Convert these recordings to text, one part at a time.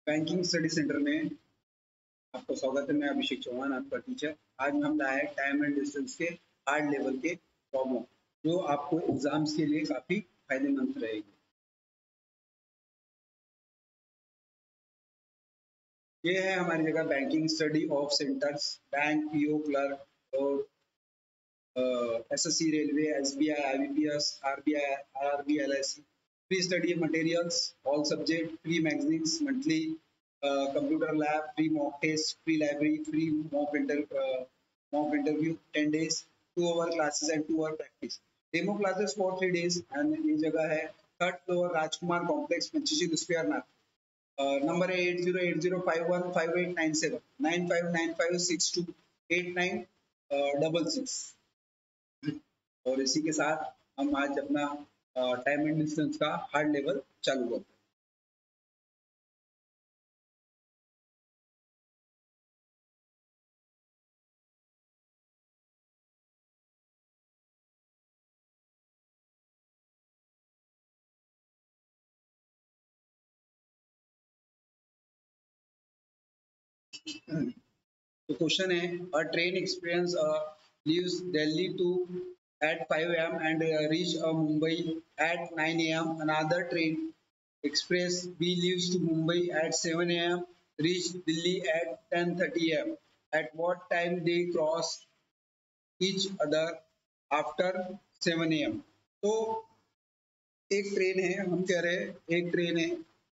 Banking study centre में आपका स्वागत है। मैं अभिषेक चौहान, आपका टीचर। आज हम लाए हैं टाइम एंड डिस्टेंस के हार्ड लेवल के प्रॉब्लम, जो आपको एग्जाम्स के लिए काफी फायदेमंद रहेगी। ये है हमारी जगह banking study of centres, bank, PO clerk और SSC, railway, SBI, IBPS, RBI, RRB, LIC. Free study materials, all subject, free magazines, monthly computer lab, free mock test, free library, free mock interview, 10 days, 2 hour classes and 2 hour practice. Demo classes for 3 days and ये जगह है third floor, राजकुमार complex, Panchsheel square, number है 8080515897 9595628966। और इसी के साथ हम आज अपना टाइम एंड डिस्टेंस का हार्ड लेवल चालू करते हैं। तो क्वेश्चन है, अ train experience leaves Delhi to at 5 a.m. and reach Mumbai at 9 a.m. Another train express B leaves to Mumbai at 7 a.m. reach Delhi at 10:30 a.m. At what time they cross each other after 7 a.m. तो एक train है, हम कह रहे हैं एक train है,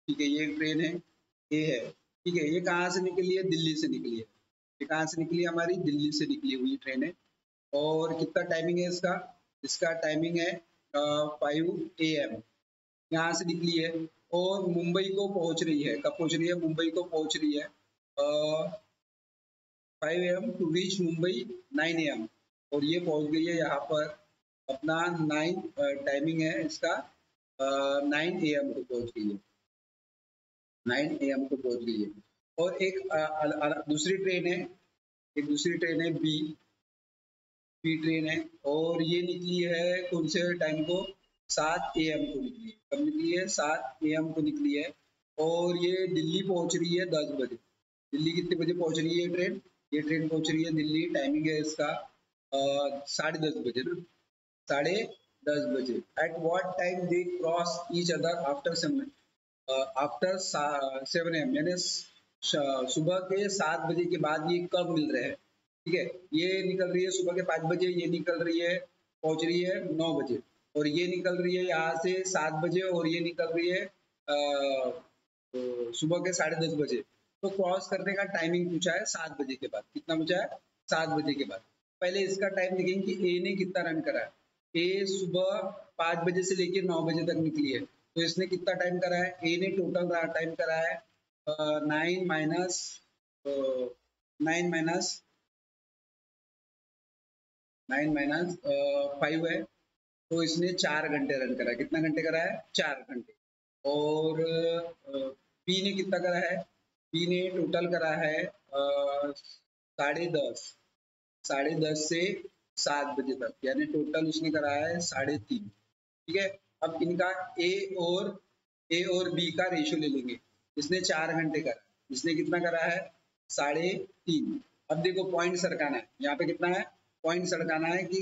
ठीक है, ये एक ट्रेन है, ये है, ठीक है। ये कहाँ से निकली है? दिल्ली से निकली है। ये कहाँ से निकली है? हमारी दिल्ली से निकली हुई ट्रेन है। और कितना टाइमिंग है इसका? इसका टाइमिंग है 5 AM। यहाँ से निकली है और मुंबई को पहुंच रही है। कब पहुंच रही है? मुंबई को पहुंच रही है 5 AM to reach Mumbai 9 AM। और ये पहुंच गई है यहाँ पर अपना 9 टाइमिंग है इसका 9 AM को पहुंच गई है, 9 AM को पहुंच गई है। और एक दूसरी ट्रेन है, एक दूसरी ट्रेन है बी ट्रेन है, और ये निकली है कौन से टाइम को? 7 AM को निकली है। कब निकली है? 7 AM को निकली है। और ये दिल्ली पहुंच रही है 10 बजे। दिल्ली कितने बजे पहुंच रही है ट्रेन? ये ट्रेन पहुंच रही है दिल्ली, टाइमिंग है इसका 10:30 बजे ना, 10:30 बजे। At what time they cross each other after 7 AM, यानी सुबह के 7 बजे के बाद ये कब मिल रहे हैं? ठीक है, ये निकल रही है सुबह के 5 बजे, ये निकल रही है, पहुंच रही है 9 बजे, और ये निकल रही है यहाँ से 7 बजे, और ये निकल रही है तो सुबह के 10:30 बजे। तो क्रॉस करने का टाइमिंग पूछा है 7 बजे के बाद। कितना पूछा है? 7 बजे के बाद। पहले इसका टाइम देखेंगे कि ए ने कितना रन करा है। ए सुबह 5 बजे से लेकर 9 बजे तक निकली है, तो इसने कितना टाइम करा है? ए ने टोटल टाइम करा है 9 माइनस 5 है, तो इसने 4 घंटे रन करा है। कितना घंटे करा है? 4 घंटे। और बी ने कितना करा है? बी ने टोटल करा है 10:30, 10:30 से 7 बजे तक, यानी टोटल उसने करा है 3:30। ठीक है, अब इनका ए और बी का रेशियो ले लेंगे। इसने 4 घंटे करा, इसने कितना करा है? 3:30। अब देखो पॉइंट सरकाना है, यहाँ पे कितना है? पॉइंट सरकाना है कि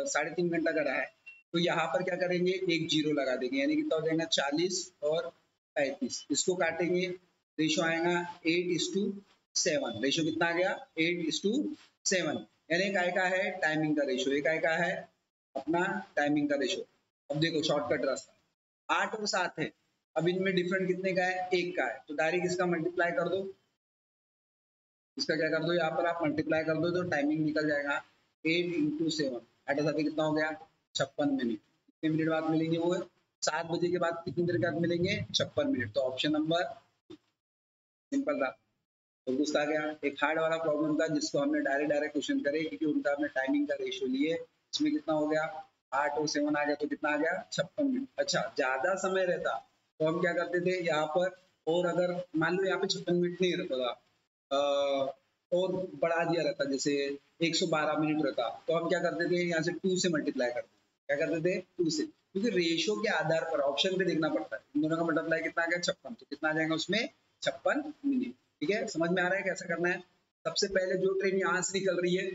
3.5 घंटा करा है, तो यहाँ पर क्या करेंगे? एक जीरो लगा देंगे, यानी कितना हो जाएगा? 40 और 35। इसको काटेंगे, रेशियो आएगा 8:7। रेशियो कितना आ गया? 8:7। यानी काय का है? टाइमिंग का रेशियो। एक काय का है? अपना टाइमिंग का रेशियो। अब देखो शॉर्टकट रास्ता, 8 और 7 है। अब इनमें डिफरेंट कितने का है? 1 का है, तो डायरेक्ट इसका मल्टीप्लाई कर दो। इसका क्या कर दो? यहाँ पर आप मल्टीप्लाई कर दो तो टाइमिंग निकल जाएगा 8 × 7। 8 7 कितना हो गया? 56 मिनट। कितने मिनट बाद मिलेंगे? वो 7 बजे के बाद कितनी देर बाद मिलेंगे? 56 मिनट। तो ऑप्शन नंबर सिंपल था। तो दूसरा आ गया एक हार्ड वाला प्रॉब्लम था, जिसको हमने डायरेक्ट क्वेश्चन करे, क्योंकि उनका हमने टाइमिंग का रेशियो लिए। इसमें कितना हो गया? 8 और 7 आ गया, तो कितना आ गया? 56 मिनट। अच्छा, ज्यादा समय रहता तो हम क्या करते थे यहाँ पर, और अगर मान लो यहाँ पे 56 मिनट नहीं रहता था, और बढ़ा दिया रहता, जैसे 112 मिनट रहता, तो हम क्या करते थे? यहाँ से 2 से मल्टीप्लाई करते। क्या करते थे? 2 से, क्योंकि रेशियो के आधार पर ऑप्शन पे देखना पड़ता है। इन दोनों का मल्टीप्लाई कितना आ गया? 56। तो कितना आ जाएगा उसमें? 56 मिनट। ठीक है, समझ में आ रहा है कैसे करना है। सबसे पहले जो ट्रेन यहाँ से निकल रही है,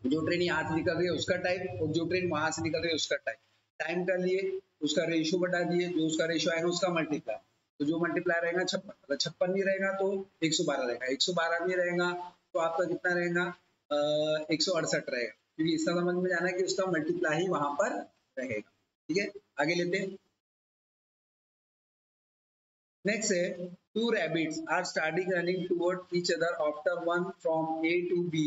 जो ट्रेन यहाँ से निकल रही है उसका टाइम, और जो ट्रेन वहां से निकल रही है उसका टाइम, टाइम कर लिए, उसका रेशियो बता दिए, जो उसका रेशियो आएगा उसका मल्टीप्लाई, तो जो मल्टीप्लाई रहेगा 56, अगर 56 नहीं रहेगा तो 112 रहेगा, 112 नहीं रहेगा तो आपका कितना रहेगा, 168 रहेगा, क्योंकि इसका समझ में जाना है कि उसका मल्टीप्लाई ही वहां पर रहेगा। ठीक है, आगे लेते हैं। नेक्स्ट है, two rabbits are starting running toward each other after one from A to B,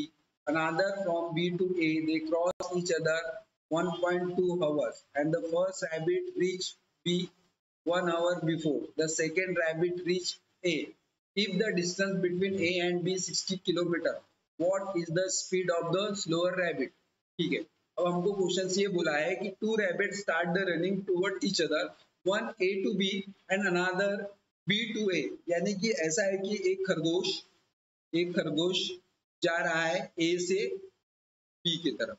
another from B to A. They cross each other 1.2 hours, and the first rabbit reached B 1 hour before. The second rabbit reached A. If the distance between A and B 60 kilometer, what is the speed of the slower rabbit? ठीक है, अब हमको question ये बोला है कि two rabbits start the running toward each other, one A to B and another B to A, यानी कि ऐसा है कि एक खरगोश जा रहा है A से B की तरफ।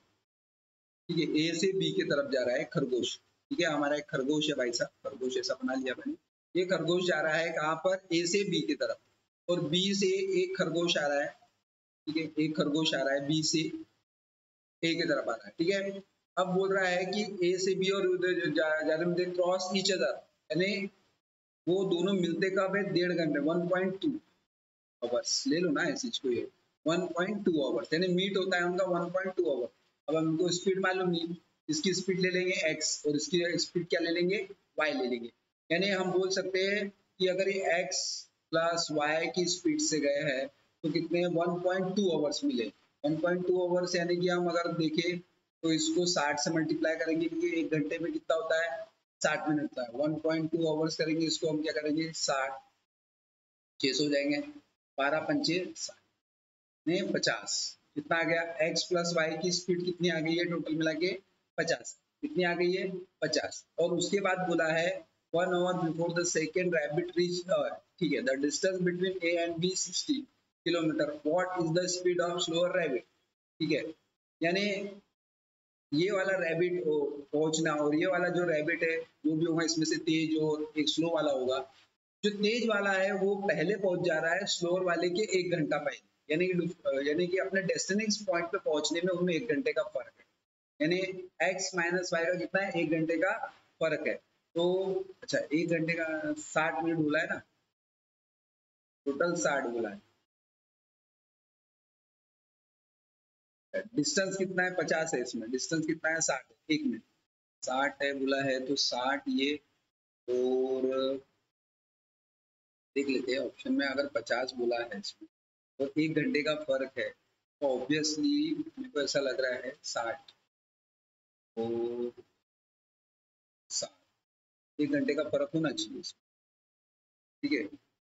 ठीक है, A से B की तरफ जा रहा है खरगोश। ठीक है, हमारा एक खरगोश है भाई साहब, खरगोश ऐसा बना लिया मैंने। ये खरगोश जा रहा है कहाँ पर, A से B की तरफ, और B से एक खरगोश आ रहा है। ठीक है, एक खरगोश आ रहा है B से A की तरफ आ रहा है। ठीक है, अब बोल रहा है कि A से B और जाने में क्रॉस ईच अदर, यानी वो दोनों मिलते कब है, 1.5 घंटे, 1.2 आवर्स ले लो ना इस चीज को, ये 1.2 आवर्स यानी मीट होता है उनका 1.2 आवर। अब हमको स्पीड मालूम नहीं, इसकी स्पीड ले लेंगे x और इसकी स्पीड क्या ले लेंगे, y ले लेंगे। यानी हम बोल सकते हैं कि अगर ये x प्लस y की स्पीड से गए हैं तो कितने 1.2 आवर्स मिले। 1.2 आवर्स यानी कि हम अगर देखें तो इसको 60 से मल्टीप्लाई करेंगे, क्योंकि एक घंटे में कितना होता है, 60 मिनट होता है। 1.2 आवर्स करेंगे इसको हम क्या करेंगे, 60 600 हो जाएंगे, 12 पंचे 60 में 50, कितना आ गया, x प्लस वाई की स्पीड कितनी आ गई है टोटल मिला के 50, कितनी आ गई है 50। और उसके बाद बोला है 1 hour before the second rabbit reach, ठीक है, the distance between A and B 60 kilometre, what is the speed of slower rabbit. ठीक है, यानी ये वाला रैबिट पहुंचना और ये वाला जो रैबिट है जो भी होगा इसमें से तेज और एक स्लो वाला होगा, जो तेज वाला है वो पहले पहुंच जा रहा है स्लोअर वाले के 1 घंटा पहले, यानी कि अपने डेस्टिनेशन पॉइंट पे पहुंचने में उनमें 1 घंटे का फर्क है, यानी x माइनस वाई का कितना है, 1 घंटे का फर्क है। तो अच्छा 1 घंटे का 60 मिनट बोला है ना, टोटल 60 बोला है, डिस्टेंस कितना है 50 है, इसमें डिस्टेंस कितना है 60 है, 1 मिनट 60 है बोला है तो 60 ये, और देख लेते हैं ऑप्शन में, अगर 50 बोला है इसमें और 1 घंटे का फर्क है तो ऑब्वियसली मेरे को ऐसा लग रहा है 60 और 60, 1 घंटे का फर्क होना चाहिए इसमें। ठीक है,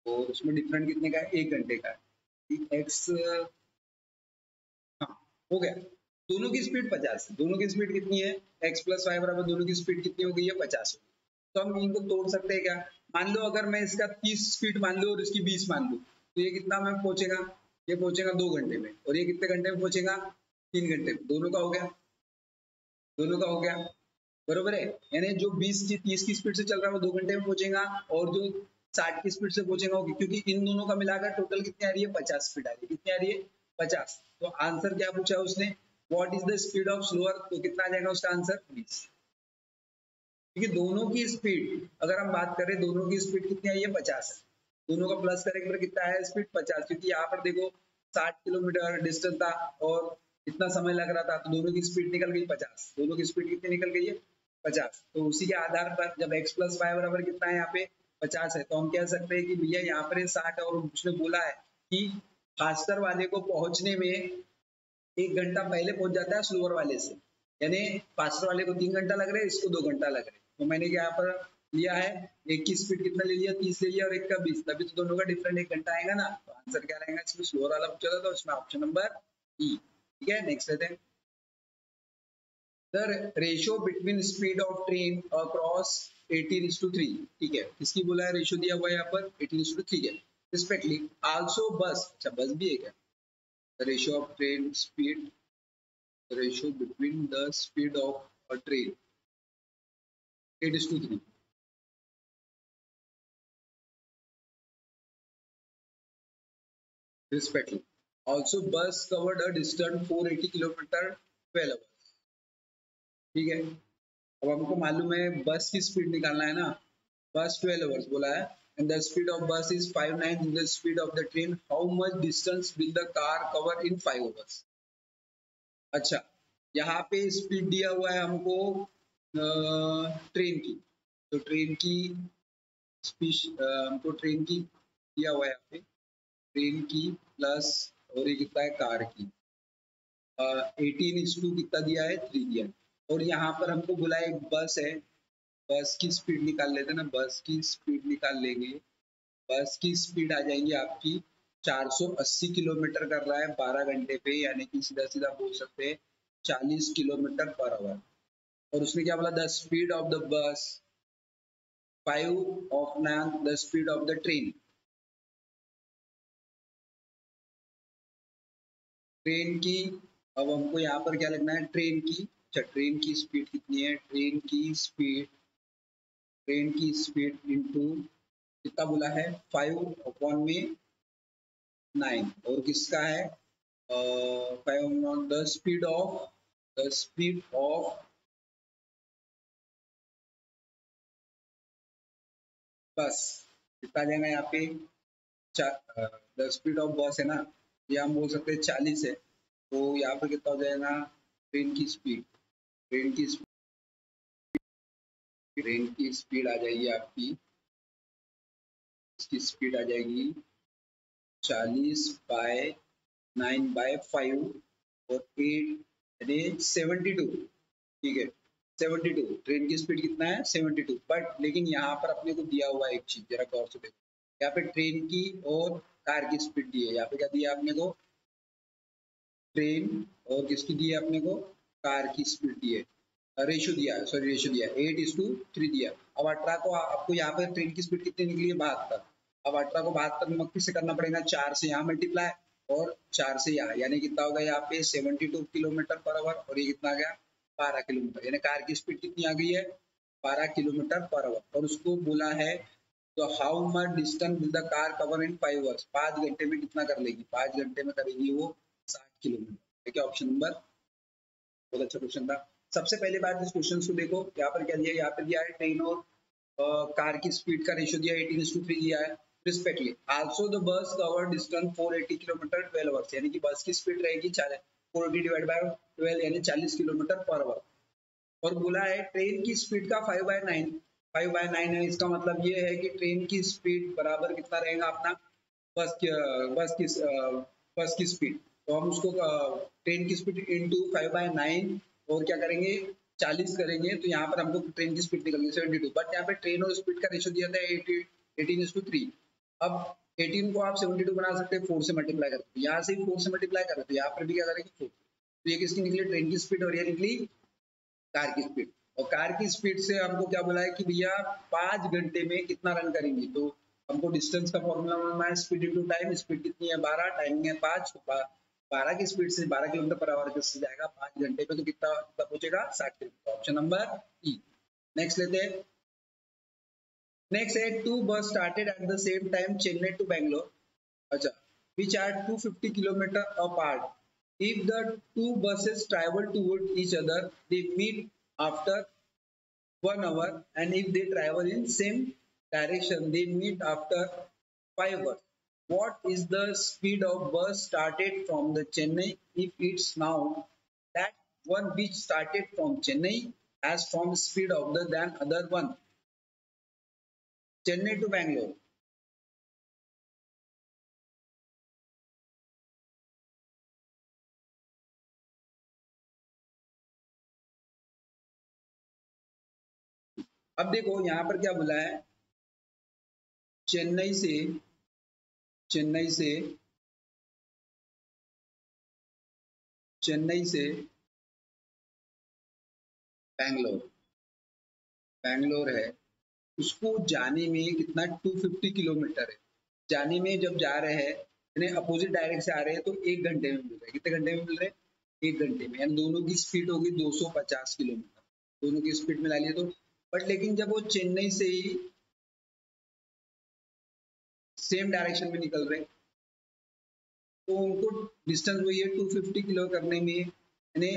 और उसमें डिफरेंट कितने का है, 1 घंटे का है। एक्स, हाँ हो गया, दोनों की स्पीड 50 है, दोनों की स्पीड कितनी है, x प्लस वाई बराबर दोनों की स्पीड कितनी हो गई है 50 हो गई। तो हम इनको तोड़ सकते हैं क्या, मान लो अगर मैं इसका 30 स्पीड मान लूँ और इसकी 20 मान लूँ, तो ये कितना में पहुंचेगा, ये पहुंचेगा 2 घंटे में, और ये कितने घंटे में पहुंचेगा, 3 घंटे में, दोनों का हो गया, दोनों का हो गया, बरोबर है। यानी जो 20 की 30 की स्पीड से चल रहा है वो 2 घंटे में पहुंचेगा, और जो 60 की स्पीड से पहुंचेगा वो, क्योंकि इन दोनों का मिलाकर टोटल कितनी आ रही है 50 स्पीड आ रही है, कितनी आ रही है 50। तो आंसर क्या पूछा उसने, what is the speed of slower, तो कितना आ जाएगा उसका आंसर 20, क्योंकि दोनों की स्पीड अगर हम बात करें दोनों की स्पीड कितनी आई है 50 है, दोनों का प्लस करेंगे तो कितना है स्पीड 50, क्योंकि यहाँ पर देखो 60 किलोमीटर डिस्टेंस था और इतना समय लग रहा था, तो दोनों की स्पीड निकल गई 50, दोनों की स्पीड कितनी निकल गई है 50। तो उसी के आधार पर जब x प्लस वाई बराबर कितना है यहाँ पे 50 है, तो हम कह सकते हैं कि भैया यहाँ पर 60 और उसने बोला है कि फास्टर वाले को पहुंचने में 1 घंटा पहले पहुंच जाता है स्लोअर वाले से, यानी फास्टर वाले को 3 घंटा लग रहे हैं, इसको 2 घंटा लग रहे हैं। तो मैंने यहाँ पर लिया है, एक की स्पीड कितना ले लिया 30 ले लिया और एक का 20, तभी तो दोनों का डिफरेंट 1 घंटा आएगा ना। तो आंसर क्या रहेगा, इसमें स्लोअर वाला पूछा था तो इसमें ऑप्शन नंबर ई। ठीक है, नेक्स्ट लेते हैं, the ratio between speed of train across 18:3। ठीक है, किसकी बोला है, रेशियो दिया हुआ है यहाँ पर 18:3 है, रिस्पेक्टली आल्सो बस, अच्छा बस भी है क्या, the ratio of train speed, the ratio between the speed of a train 8:3, respectively. Also bus covered a distance 480 kilometre 12 hours. ठीक है, अब हमको मालूम है बस की स्पीड निकालना है ना, बस 12 hours बोला है and the speed of bus is 5/9 in the speed of the train. How much distance will the car cover in 5 hours? अच्छा, यहाँ पे स्पीड दिया हुआ है हमको ट्रेन की, तो ट्रेन की स्पीड हमको ट्रेन की दिया हुआ है यहाँ पे, ट्रेन की प्लस और ये कितना है कार की, 18:2 कितना दिया है 3 दिया है। और यहाँ पर हमको बोला एक बस है, बस की स्पीड निकाल लेते हैं ना, बस की स्पीड निकाल लेंगे। बस की स्पीड आ जाएगी आपकी 480 किलोमीटर कर रहा है 12 घंटे पे, यानी कि सीधा सीधा बोल सकते हैं 40 किलोमीटर पर आवर। और उसने क्या बोला, the speed of the bus 5 of 9 the speed of the train. Train की, अब हमको यहाँ पर क्या लिखना है, ट्रेन की, अच्छा ट्रेन की स्पीड कितनी है, ट्रेन की स्पीड इंटू कितना बोला है 5/9, और किसका है 5/9 द स्पीड ऑफ बस कितना जाएगा यहाँ पे, द स्पीड ऑफ बस है ना, ये हम बोल सकते हैं 40 है, तो यहाँ पर कितना हो जाएगा ट्रेन की स्पीड, ट्रेन की स्पीड आ जाएगी आपकी, इसकी स्पीड आ जाएगी 40/9/5 और 8 यानी 72। ठीक है, 72 ट्रेन की स्पीड कितना है 72। बट लेकिन यहाँ पर अपने को दिया हुआ है एक चीज, जरा गौर से देखो, यहाँ पे ट्रेन की और कार की स्पीड दी है, यहाँ पे क्या दिया है अपने को, ट्रेन और किसकी दी है अपने को, कार की स्पीड दी है, रेशियो दिया है, सॉरी रेशियो दिया है 8:3 दिया। अब 18 को आपको यहाँ पर ट्रेन की स्पीड कितनी निकली है 72, अब 18 को 72 में किससे करना पड़ेगा, 4 से यहाँ मल्टीप्लाई और 4 से यहाँ, यानी कितना होगा यहाँ पे 72 किलोमीटर पर आवर, और ये कितना आ गया 12 किलोमीटर, यानी कार की स्पीड कितनी आ गई है 12 किलोमीटर पर आवर। और उसको बोला है तो how much distance will the car cover in 5 hours, 5 घंटे में कितना कर लेगी, 5 घंटे में करेगी वो 60 किलोमीटर। ठीक है, ऑप्शन नंबर, बहुत अच्छा क्वेश्चन था। सबसे पहले बात इस क्वेश्चन को देखो, यहाँ पर क्या दिया है, यहाँ पे दिया है ट्रेन और कार की स्पीड का रेशियो दिया है 18:3 दिया है respectively. Also the bus cover distance 480 kilometre 12 hours, यानी कि बस की स्पीड रहेगी 480 डिवाइड बाय 12 यानी 40 किलोमीटर पर आवर। और बोला है ट्रेन की स्पीड का 5/9 है, इसका मतलब ये है कि ट्रेन की स्पीड बराबर कितना रहेगा अपना बस की बस की स्पीड, तो हम उसको ट्रेन की स्पीड इंटू 5/9 और क्या करेंगे 40 करेंगे, तो यहाँ पर हमको ट्रेन की स्पीड निकल गई 72। बट यहाँ पे ट्रेन और स्पीड का रेशियो दिया था 18:3। अब 18 को आप 72 बना सकते हैं 4 से मल्टीप्लाई करके, यहाँ से 4 से मल्टीप्लाई करें तो यहाँ पर भी क्या करेंगे 4, तो ये किसकी निकली ट्रेन की स्पीड और ये निकली कार की स्पीड। और कार की स्पीड से हमको क्या बोला है कि भैया 5 घंटे में कितना रन करेंगे, तो हमको डिस्टेंस का फॉर्मूला मालूम है, स्पीड इनटू टाइम, स्पीड कितनी है 12, टाइमिंग है 5, 12 की स्पीड से 12 किलोमीटर पर आवर से जाएगा 5 घंटे पे, तो कितना पहुंचेगा 60 kilometre, option number E. Next लेते हैं, नेक्स्ट है two bus started at the same time Chennai to Bangalore, अच्छा which are 250 kilometer apart. If the two buses travel toward each other, they meet after 1 hour, and if they travel in same direction, they meet after 5 hours. What is the speed of bus started from the Chennai if it's now that one which started from Chennai has from speed of the than other one? Chennai to Bangalore. अब देखो यहाँ पर क्या बोला है, चेन्नई से चेन्नई से चेन्नई से बैंगलोर, बैंगलोर है, उसको जाने में कितना 250 किलोमीटर है, जाने में जब जा रहे हैं यानी अपोजिट डायरेक्ट से आ रहे हैं तो 1 घंटे में मिल रहे हैं, कितने घंटे में मिल रहे हैं 1 घंटे में, यानी दोनों की स्पीड होगी 250 किलोमीटर, दोनों की स्पीड मिला लिए तो। बट लेकिन जब वो चेन्नई से ही सेम डायरेक्शन में निकल रहे तो उनको डिस्टेंस वही है 250 किलो करने में, यानी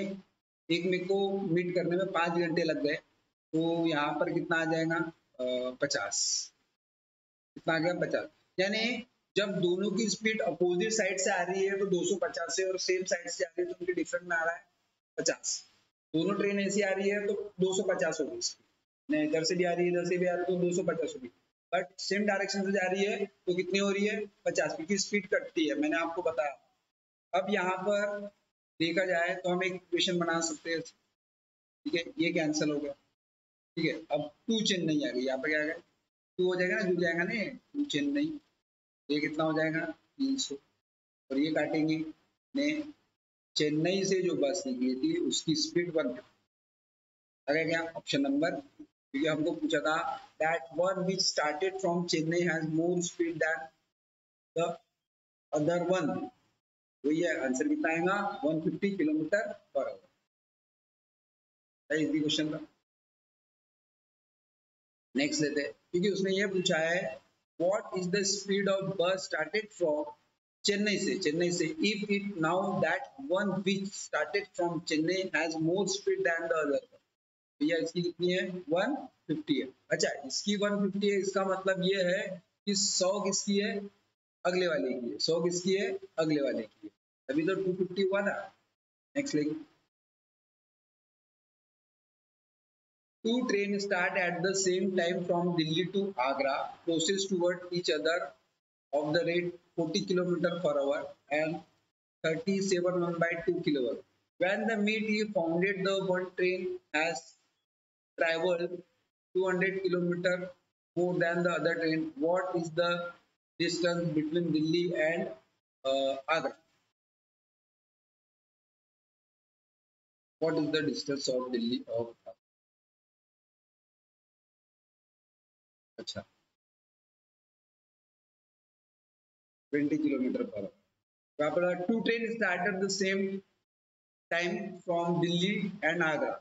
एक मेरे को मीट करने में 5 घंटे लग गए, तो यहाँ पर कितना आ जाएगा 50, कितना आ गया 50। यानी जब दोनों की स्पीड अपोजिट साइड से आ रही है तो 250 से, और सेम साइड से आ रही है तो उनके डिफरेंट में आ रहा है 50। दोनों ट्रेन ऐसी आ रही है तो 250 होगी स्पीड, इधर से भी आ रही है इधर से भी आ रही है तो 250 होगी, बट सेम डायरेक्शन से जा रही है तो कितनी हो रही है 50, क्योंकि स्पीड कटती है, मैंने आपको बताया। अब यहाँ पर देखा जाए तो हम एक इक्वेशन बना सकते हैं, ठीक है, ये कैंसिल हो गया, ठीक है। अब 2 चेन्नई आ गई, यहाँ पे क्या आ गया 2 हो जाएगा ना, जुड़ जाएगा ना 2 चेन्नई, ये कितना हो जाएगा 300, और ये काटेंगे ने चेन्नई से जो बस निकली थी उसकी स्पीड 150 आ गया क्या ऑप्शन नंबर, क्योंकि हमको पूछा था that one which started from Chennai has more speed than the other one, वही है आंसर कितना आएगा 150 kilometre per hour. Easy question था। नेक्स्ट लेते हैं, क्योंकि उसने ये पूछा है what is the speed of bus started from Chennai से if it now that one which started from Chennai has more speed than the other, भैया इसकी कितनी है 150 है। अच्छा इसकी 150 है, इसका मतलब ये है कि 100 किसकी है अगले वाले की है, 100 किसकी है अगले वाले की है, अभी तो 250 हुआ ना। नेक्स्ट लेंगे, two trains start at the same time from Delhi to Agra, proceeds toward each other of the rate 40 km per hour and 37 by 2 kW. When the meet is founded, the one train has traveled 200 km more than the other train. What is the distance between Delhi and Agra? What is the distance of Delhi of Agra? अच्छा 20 km per hour. यहाँ पर two trains started the same time from Delhi and Agra.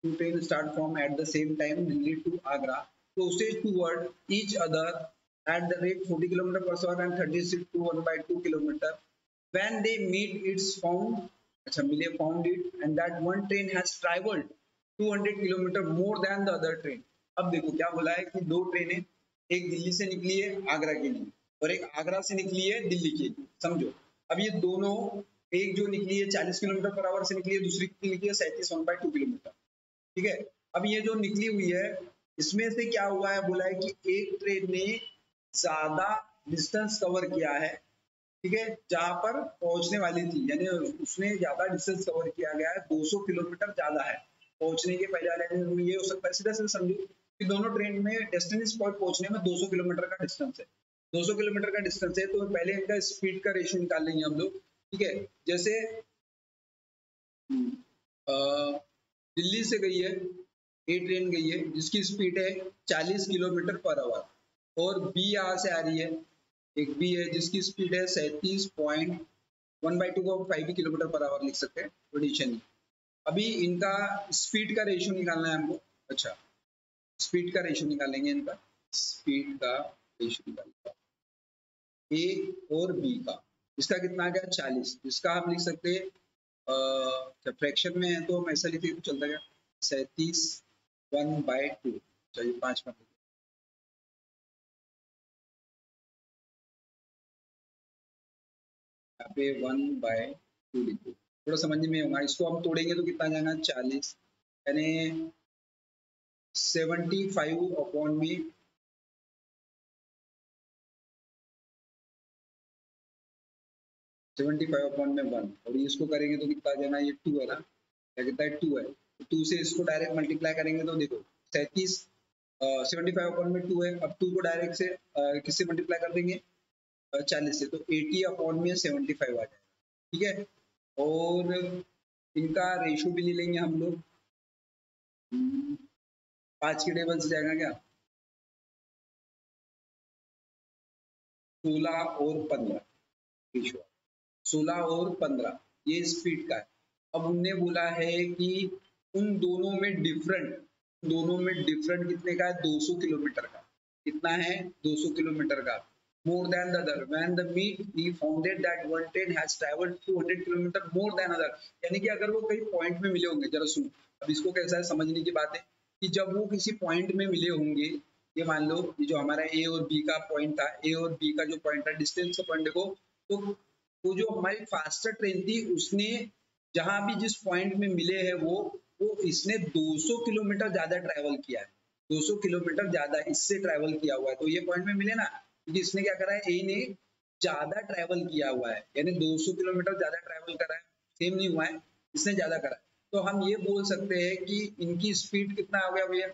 Two trains start from at the same time Delhi to Agra, proceed toward each other at the rate 40 km per hour and 36 to 1 by 2 km. When they meet, it's found, अच्छा मिले found it, and that one train has traveled 200 km more than the other train. अब देखो क्या बोला है कि दो ट्रेनें, एक दिल्ली से निकली है आगरा के लिए और एक आगरा से निकली है दिल्ली के लिए, समझो। अब ये दोनों, एक जो निकली है 40 किलोमीटर पर आवर से निकली है, दूसरी कितनी निकली है 37 1/2 किलोमीटर, ठीक है। अब ये जो निकली हुई है इसमें से क्या हुआ है, बोला है कि एक ट्रेन ने ज्यादा डिस्टेंस कवर किया है, ठीक है, जहां पर पहुंचने वाली थी, यानी उसने ज्यादा डिस्टेंस कवर किया गया है, 200 किलोमीटर ज्यादा है पहुंचने के पहले वाले में। ये हो सकता है सीधा सीधा समझो कि दोनों ट्रेन में डेस्टिनेशन पॉइंट पहुंचने में 200 किलोमीटर का डिस्टेंस है, 200 किलोमीटर का डिस्टेंस है, तो पहले इनका स्पीड का रेशियो निकाल लेंगे हम लोग, ठीक है। जैसे दिल्ली से गई है ए ट्रेन गई है जिसकी स्पीड है 40 किलोमीटर पर आवर, और बी यहाँ से आ रही है, एक बी है जिसकी स्पीड है 37.1/2 को 5 किलोमीटर पर आवर लिख सकते हैं, पोजीशन। अभी इनका स्पीड का रेशियो निकालना है हमको। अच्छा स्पीड का रेशियो निकालेंगे, इनका स्पीड का रेशियो निकालेंगे ए और बी का, इसका कितना आ गया 40, इसका हम लिख सकते हैं फ्रैक्शन में है तो हम ऐसा लिखे तो चलता गया 37 1/2, चलिए 5 में यहाँ पे 1/2 लिखो, थोड़ा समझने में होगा। इसको हम तोड़ेंगे तो कितना जाएगा 40, यानी 75 अपॉन में 75 अपॉन में 1, और इसको करेंगे तो कितना आ जाएगा, ये 2 है ना, क्या कितना है 2 है, तो 2 से इसको डायरेक्ट मल्टीप्लाई करेंगे तो देखो 37 75 अपॉन में 2 है, अब 2 को डायरेक्ट से किससे मल्टीप्लाई कर देंगे 40 से, तो 80 अपॉन में 75 आ जाएगा, ठीक है। और इनका रेशियो भी ले लेंगे हम लोग, 5 के टेबल से जाएगा क्या 16 और 15 रेशियो, 16 और 15 ये स्पीड का है। अब उनने बोला है कि उन दोनों में डिफरेंट कितने का है 200 किलोमीटर का, कितना है 200 किलोमीटर का। more than the other. When the meet, we founded that one train has traveled 200 kilometre more than other. यानी कि अगर वो कई पॉइंट में मिले होंगे, जरा सुनो, अब इसको कैसा है समझने की बात है कि जब वो किसी पॉइंट में मिले होंगे, ये मान लो ये जो हमारा ए और बी का पॉइंट था, ए और बी का जो पॉइंट था, डिस्टेंस का पॉइंट देखो, तो वो जो हमारी फास्टर ट्रेन थी उसने जहां भी जिस पॉइंट में मिले हैं वो इसने 200 किलोमीटर ज्यादा ट्रैवल किया है, 200 किलोमीटर ज्यादा इससे ट्रैवल किया हुआ है। तो ये पॉइंट में मिले ना, क्योंकि इसने क्या करा है, ए ने ज्यादा ट्रैवल किया हुआ है, यानी 200 किलोमीटर ज्यादा ट्रैवल करा है, सेम नहीं हुआ है, इसने ज्यादा करा है। तो हम ये बोल सकते हैं कि इनकी स्पीड कितना हो गया भैया,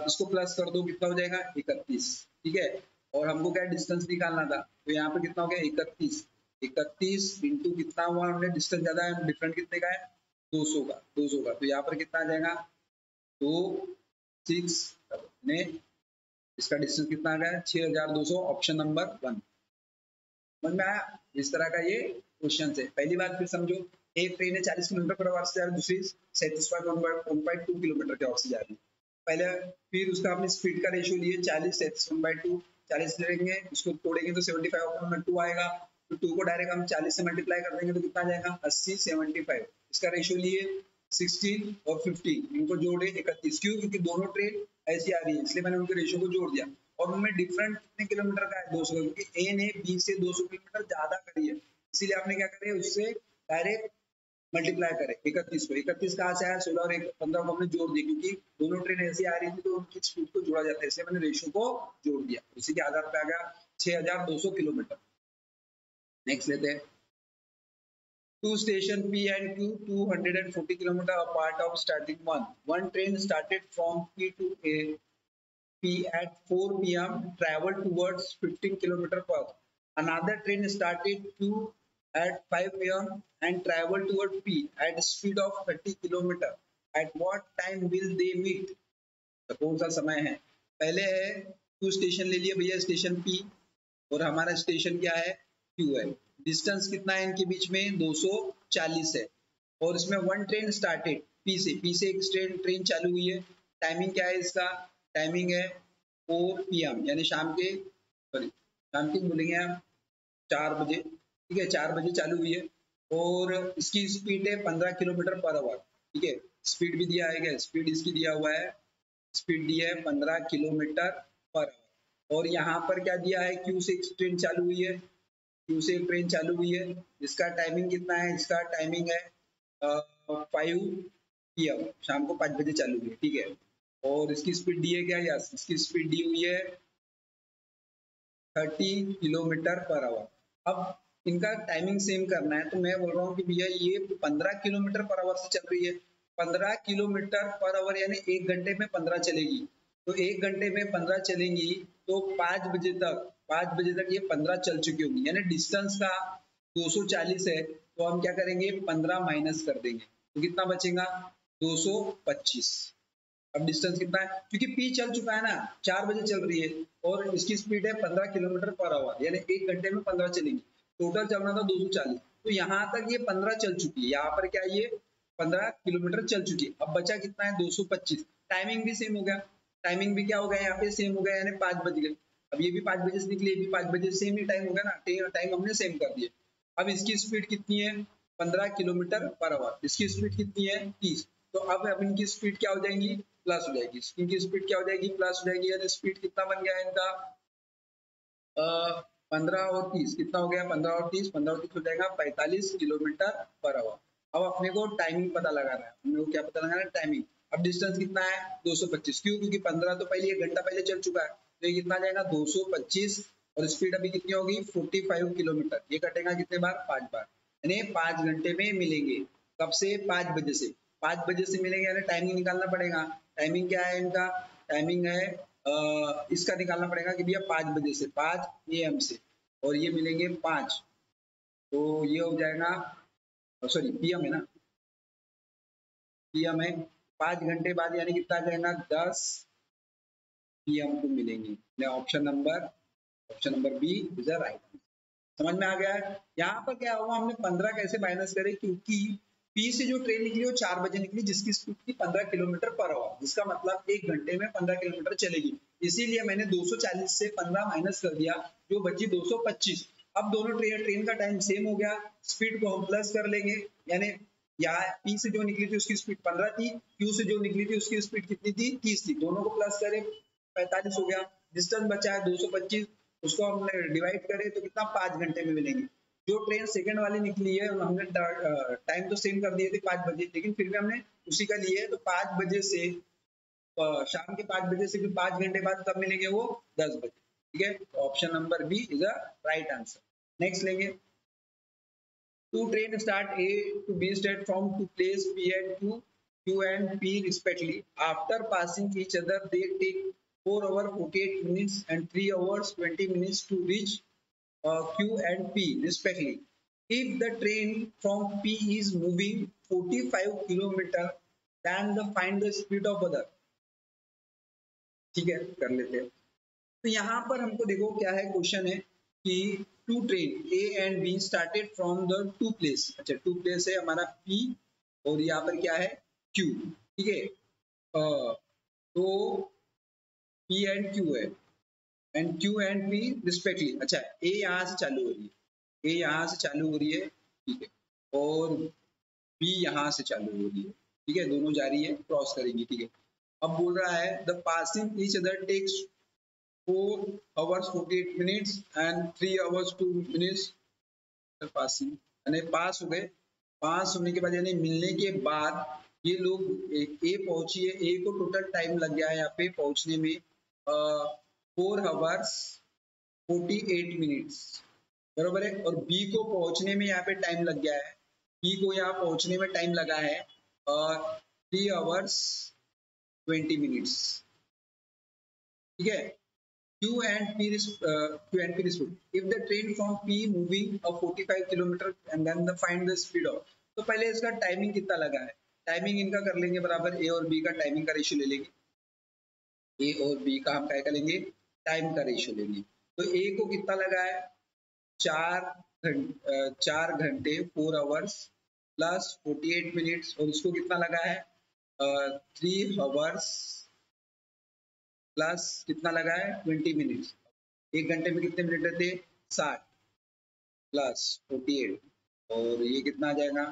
इसको प्लस कर दो, कितना हो जाएगा 31, ठीक है। और हमको क्या डिस्टेंस निकालना था, तो यहाँ पे कितना हो गया 31, 31 इंटू कितना हुआ, हमने डिस्टेंस ज्यादा है, डिफरेंट कितने का है 200 का, 200 का। तो यहाँ पर कितना आ जाएगा 2 6 ने इसका डिस्टेंस कितना आ गया 6200, ऑप्शन नंबर 1। समझ में आया? इस तरह का ये क्वेश्चन है। पहली बात फिर समझो, एक ट्रेन है 40 किलोमीटर पर आवर से जा रही है, दूसरी 37.1.2 किलोमीटर की आवर से जा रही है। पहले फिर उसका आपने स्पीड का रेशियो लिए 40 37.2, 40 लेंगे, उसको तोड़ेंगे तो 75/2 आएगा। तो 2 को डायरेक्ट हम 40 से मल्टीप्लाई कर देंगे तो कितना आ जाएगा 80 75। इसका रेशियो लिए 16 और 15, इनको जोड़े 31। क्यों? क्योंकि दोनों ट्रेन ऐसी आ रही है, इसलिए मैंने उनके रेशियो को जोड़ दिया। और उनमें डिफरेंट कितने किलोमीटर का है 200, क्योंकि ए ने बी से 200 किलोमीटर ज्यादा करी है, इसीलिए आपने क्या करे उससे डायरेक्ट मल्टीप्लाई करें 31 को। 31 कहाँ से आया 16 और 15 को हमने जोड़ दिया, क्योंकि दोनों ट्रेन ऐसी आ रही थी तो उनकी स्पीड को जोड़ा जाता है, इसलिए मैंने रेशियो को जोड़ दिया। उसी के आधार पर आ गया 6200 किलोमीटर। नेक्स्ट लेते हैं, two station P and Q 240 km apart of starting one. One train started from P to A P at 4 p.m. traveled towards 15 km per hour. Another train started Q at 5 p.m. and traveled toward P at a speed of 30 km. At what time will they meet? तो कौन सा समय है? पहले है Q station ले लिया भैया, स्टेशन P, और हमारा स्टेशन क्या है Q है। डिस्टेंस कितना है इनके बीच में 240 है, और इसमें वन ट्रेन स्टार्टेड पी से एक ट्रेन चालू हुई है। टाइमिंग क्या है इसका, टाइमिंग है 4 PM, यानी शाम के बोलेंगे आप 4 बजे, ठीक है, 4 बजे चालू हुई है। और इसकी स्पीड है 15 किलोमीटर पर आवर, ठीक है। स्पीड भी दिया है, स्पीड इसकी दिया हुआ है, स्पीड दिया है 15 किलोमीटर पर आवर। और यहाँ पर क्या दिया है, क्यू से एक ट्रेन चालू हुई है, क्यू से एक ट्रेन चालू हुई है, इसका टाइमिंग कितना है, इसका टाइमिंग है 5 PM, शाम को 5 बजे चालू हुई है, ठीक है। और इसकी स्पीड दी है क्या, यस, इसकी स्पीड दी हुई है 30 किलोमीटर पर आवर। अब इनका टाइमिंग सेम करना है, तो मैं बोल रहा हूँ कि भैया ये 15 किलोमीटर पर आवर से चल रही है, 15 किलोमीटर पर आवर यानी 1 घंटे में 15 चलेगी। तो 1 घंटे में 15 चलेंगी तो 5 बजे तक ये 15 चल चुकी होंगी, यानी डिस्टेंस का 240 है, तो हम क्या करेंगे 15 माइनस कर देंगे, तो कितना बचेगा 225। अब डिस्टेंस कितना है, क्योंकि पी चल चुका है ना, 4 बजे चल रही है और इसकी स्पीड है 15 किलोमीटर पर आवर, यानी 1 घंटे में 15 चलेंगी। टोटल चलना था 240, तो यहाँ तक ये 15 चल चुकी है, यहाँ पर क्या ये 15 किलोमीटर चल चुकी है। अब बचा कितना है 225। टाइमिंग भी सेम हो गया, टाइमिंग भी क्या हो गया यहाँ पे सेम हो गया, यानी 5 बज गए। अब ये भी 5 बजे से निकली, ये भी 5 बजे, सेम ही टाइम हो गया ना, टाइम हमने सेम कर दिया। अब इसकी स्पीड कितनी है 15 किलोमीटर पर आवर, इसकी स्पीड कितनी है 30। तो अब इनकी स्पीड क्या हो जाएगी प्लस हो जाएगी, इनकी स्पीड क्या हो जाएगी प्लस हो जाएगी, यानी स्पीड कितना बन गया इनका 15 और 30, कितना हो गया 15 और 30 हो जाएगा 45 किलोमीटर पर आवर। अब अपने को टाइमिंग पता लगाना है, अपने को क्या पता लगाना है टाइमिंग। अब डिस्टेंस कितना है 225, क्यों, क्योंकि 15 तो पहले 1 घंटा पहले चल चुका है, तो ये कितना जाएगा 225, और स्पीड अभी कितनी होगी 45 किलोमीटर। ये कटेगा कितने बार 5 बार, यानी 5 घंटे में मिलेंगे। कब से 5 बजे से, 5 बजे से मिलेंगे, यानी टाइमिंग निकालना पड़ेगा। टाइमिंग क्या है इनका, टाइमिंग है इसका निकालना पड़ेगा कि भैया 5 बजे से 5 AM से, और ये मिलेंगे 5, तो ये हो जाएगा सॉरी PM है ना, PM है 5 घंटे बाद, यानी कितना जाएगा 10 PM को मिलेंगे। Option number B is the right. समझ में आ गया है। यहाँ पर क्या होगा, हमने 15 कैसे माइनस करे, क्योंकि पी से जो ट्रेन निकली वो 4 बजे निकली, जिसकी स्पीड थी 15 किलोमीटर पर आवर, जिसका मतलब 1 घंटे में 15 किलोमीटर चलेगी। इसीलिए मैंने 240 से 15 माइनस कर दिया, जो बची 225। अब दोनों ट्रेन का टाइम सेम हो गया, स्पीड को हम प्लस कर लेंगे, यानी यहाँ पी से जो निकली थी उसकी स्पीड 15 थी, क्यू से जो निकली थी उसकी स्पीड कितनी थी, 30 थी। दोनों को प्लस करें 45 हो गया। डिस्टेंस बचा है 225, उसको हमने डिवाइड करें तो कितना, 5 घंटे में मिलेंगे। जो ट्रेन सेकंड वाली निकली है हमने टाइम तो सेम कर दिए थे 5 बजे, लेकिन फिर भी हमने उसी का लिए है, तो 5 बजे से शाम के 5 बजे से फिर 5 घंटे बाद कब मिलेंगे, वो 10 बजे। ठीक है, option number B is a right answer. Next लेंगे, two trains start A to B state from two place P and Q and P respectively. After passing each other, they take 4 hours 48 minutes and 3 hours 20 minutes to reach Q and P respectively. If the train from P is moving 45 km, then find the speed of other. ठीक है, कर लेते हैं। तो यहाँ पर हमको देखो क्या है, क्वेश्चन है कि two train A and B started from the two place. अच्छा, टू प्लेस है हमारा पी और यहाँ पर क्या है, क्यू। ठीक है, तो पी एंड क्यू है, and Q and P respectively. अच्छा, ए यहाँ से चालू हो रही है, ए यहाँ से चालू हो रही है, ठीक है, और बी यहाँ से चालू हो रही है, ठीक है, दोनों जा रही है, क्रॉस करेंगी। ठीक है, अब बोल रहा है the passing each other takes 4 hours 48 minutes and 3 hours 2 minutes passing, यानी पास हो गए। पास होने के बाद यानी मिलने के बाद ये लोग ए पहुंची है, ए को टोटल टाइम लग गया है यहाँ पे पहुंचने में 4 hours 48 minutes, बरोबर है। और बी को पहुंचने में यहाँ पे टाइम लग गया है, बी को यहाँ पहुंचने में टाइम लगा है 3 hours 20 minutes। ठीक है, Q and P speed. If the train from P moving a 45 kilometer and then find the speed of, तो पहले इसका टाइमिंग कितना लगा है, टाइमिंग इनका कर लेंगे बराबर, ए और बी का टाइमिंग का रेशियो ले लेंगे, ए और बी का हम क्या करेंगे, टाइम का रेशियो लेंगे। तो ए को कितना लगा है, 4 घंटे 4 आवर्स प्लस 48 मिनट्स, और इसको कितना लगा है 3 आवर्स प्लस कितना लगा है 20 मिनट्स। 1 घंटे में कितने मिनट रहते, 60 प्लस 48, और ये कितना आ जाएगा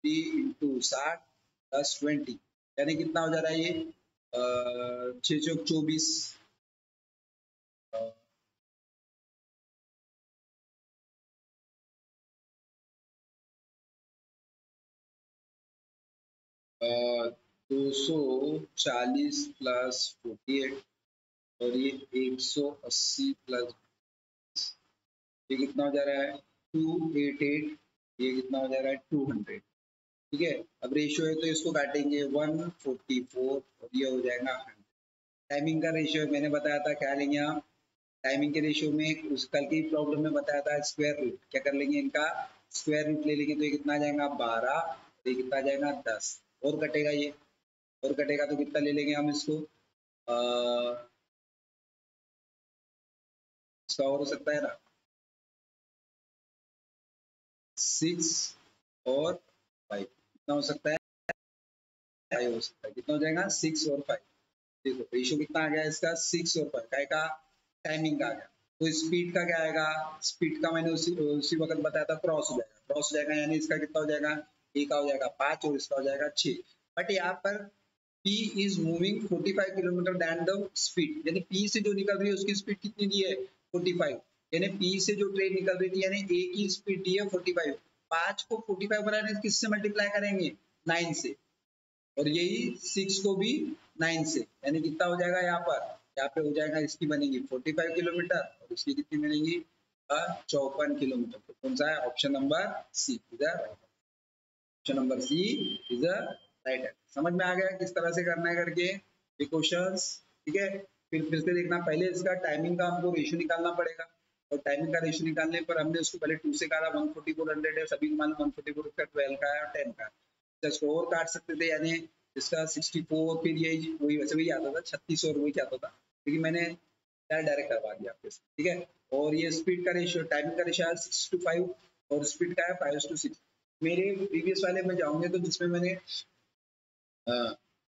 3 इंटू 60 प्लस 20, यानी कितना हो जा रहा है ये 6 चौक 24, 240 प्लस 48, और ये 180 प्लस, ये कितना हो जा रहा है 288, ये कितना हो जा रहा है 200। ठीक है, अब रेशियो है तो इसको काटेंगे 144 और ये हो जाएगा 100। टाइमिंग का रेशियो मैंने बताया था, क्या लेंगे आप, टाइमिंग के रेशियो में उस कल की प्रॉब्लम में बताया था स्क्वायर रूट, क्या कर लेंगे इनका स्क्वायर रूट ले लेंगे, तो ये कितना आ जाएगा 12, ये कितना आ जाएगा 10, और कटेगा ये, और कटेगा तो कितना ले लेंगे हम इसको, इसका और हो सकता है ना 6 और 5, कितना हो सकता है 5 हो सकता है, कितना हो जाएगा 6 और 5। देखो रेशियो कितना आ गया इसका 6 और 5, काय का टाइमिंग का आ गया। तो स्पीड का क्या आएगा, स्पीड का मैंने उसी वक्त बताया था, क्रॉस हो जाएगा, क्रॉस हो जाएगा, यानी इसका कितना हो जाएगा, ए का हो जाएगा 5 और इसका हो जाएगा 6। बट यहाँ पर P is moving 45 kilometre than the speed, यानी P से जो निकल रही है उसकी स्पीड कितनी दी है 45, यानी P से जो ट्रेन निकल रही थी यानी A की स्पीड दी है 45, 5 को 45 बनाने किससे मल्टीप्लाई करेंगे 9 से, और यही 6 को भी 9 से, यानी कितना हो जाएगा यहाँ पे हो जाएगा, इसकी बनेगी 45 किलोमीटर और इसकी कितनी बनेगी 54 किलोमीटर। तो कौन सा है, option number C is the right, option number C is the right. समझ में आ गया किस तरह से करना है करके ये क्वेश्चंस। ठीक है, फिर से देखना, पहले इसका टाइमिंग का हमको रेशियो निकालना पड़ेगा, और टाइमिंग का रेशियो निकालने पर हमने उसको पहले 2 से काटा, 144 है, सभी को मालूम 144 का 12 का है और 10 का है, इसको और काट सकते थे, यानी इसका 64, फिर ये वही वैसे वही आता था 36 और वही आता था, लेकिन मैंने डायरेक्ट करवा दिया आपके साथ। ठीक है, और ये स्पीड का रेशियो, टाइमिंग का रेशियो है 6:5 और स्पीड का है 5:6। मेरे प्रीवियस वाले में जाऊंगे तो जिसमें मैंने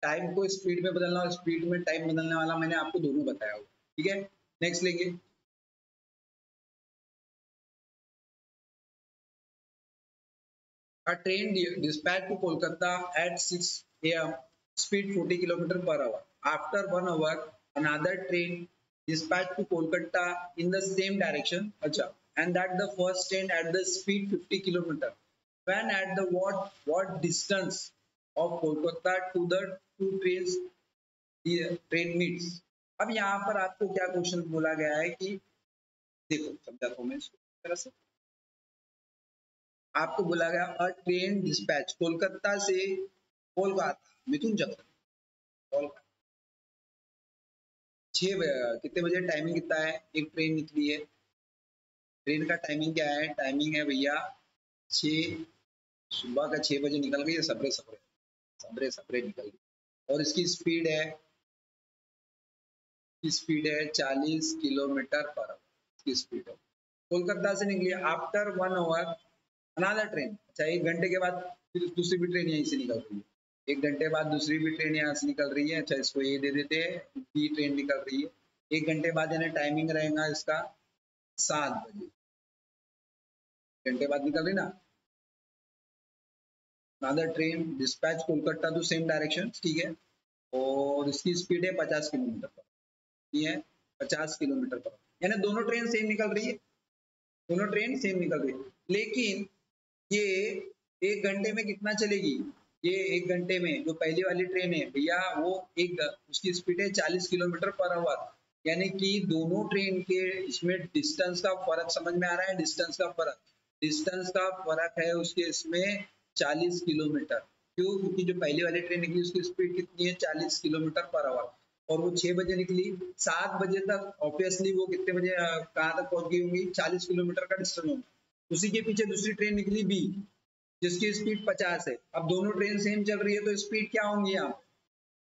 टाइम को स्पीड में बदलना और स्पीड में टाइम बदलने वाला मैंने आपको दोनों बताया होगा। ठीक है, नेक्स्ट लेंगे। A train dispatched to Kolkata at 6 a.m. speed 40 km per hour. After 1 hour, another train dispatched to Kolkata in the same direction. Acha. And that the first train at the speed 50 km. When at the what distance of Kolkata to the two trains the train meets. अब यहाँ पर आपको क्या question बोला गया है कि देखो समझाता हूँ मैं इसको तरह से। आपको बोला गया अ ट्रेन डिस्पैच कोलकाता से कोलकाता मिथुन चक्र कोलकाता 6 कितने बजे टाइमिंग कितना है, एक ट्रेन निकली है, ट्रेन का टाइमिंग क्या है, टाइमिंग है भैया 6 सुबह का 6 बजे निकल गई है, सबरे सबरे सबरे सबरे निकल गई और इसकी स्पीड है 40 किलोमीटर पर आवर की स्पीड है। कोलकाता से निकली आफ्टर 1 आवर अनदर ट्रेन, अच्छा 1 घंटे के बाद फिर दूसरी भी ट्रेन यहीं से निकल रही है, 1 घंटे बाद दूसरी भी ट्रेन यहाँ से निकल रही है, अच्छा इसको ये दे देते हैं, बी ट्रेन निकल रही है, 1 घंटे बाद यानी टाइमिंग रहेगा इसका 7 बजे, घंटे बाद निकल रही ना। Another train dispatch Kolkata to same direction, ठीक है, और इसकी स्पीड है 50 किलोमीटर पर, ये है 50 किलोमीटर पर, यानी दोनों ट्रेन सेम निकल रही है, दोनों ट्रेन सेम निकल रही है, लेकिन ये 1 घंटे में कितना चलेगी, ये 1 घंटे में जो पहली वाली ट्रेन है भैया वो एक उसकी स्पीड है 40 किलोमीटर पर आवर, यानी कि दोनों ट्रेन के इसमें डिस्टेंस का फर्क समझ में आ रहा है, डिस्टेंस का फर्क है उसके इसमें 40 किलोमीटर, क्यों, क्योंकि जो पहली वाली ट्रेन निकली उसकी स्पीड कितनी है 40 किलोमीटर पर आवर और वो 6 बजे निकली, 7 बजे तक ऑब्वियसली वो कितने बजे कहाँ तक पहुंच गई होंगी, 40 किलोमीटर का डिस्टेंस होगा। उसी के पीछे दूसरी ट्रेन निकली बी जिसकी स्पीड 50 है, अब दोनों ट्रेन सेम चल रही है तो स्पीड क्या होंगी, यहाँ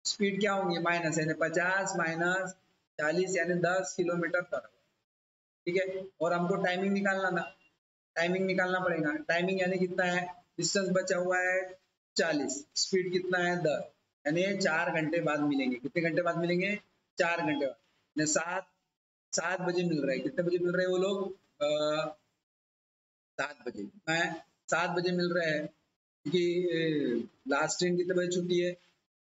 स्पीड क्या होंगी माइनस, यानी 50 माइनस 40 यानी 10 किलोमीटर पर आवर, ठीक है, और हमको टाइमिंग निकालना था, टाइमिंग निकालना पड़ेगा, टाइमिंग यानी कितना है, डिस्टेंस बचा हुआ है 40, स्पीड कितना है 10, यानी 4 घंटे बाद मिलेंगे, कितने घंटे बाद मिलेंगे, 4 घंटे बाद, 7 बजे मिल रहा है, कितने बजे मिल रहे हैं वो लोग 7 बजे, 7 बजे मिल रहा है क्योंकि लास्ट ट्रेन कितने बजे छुट्टी है,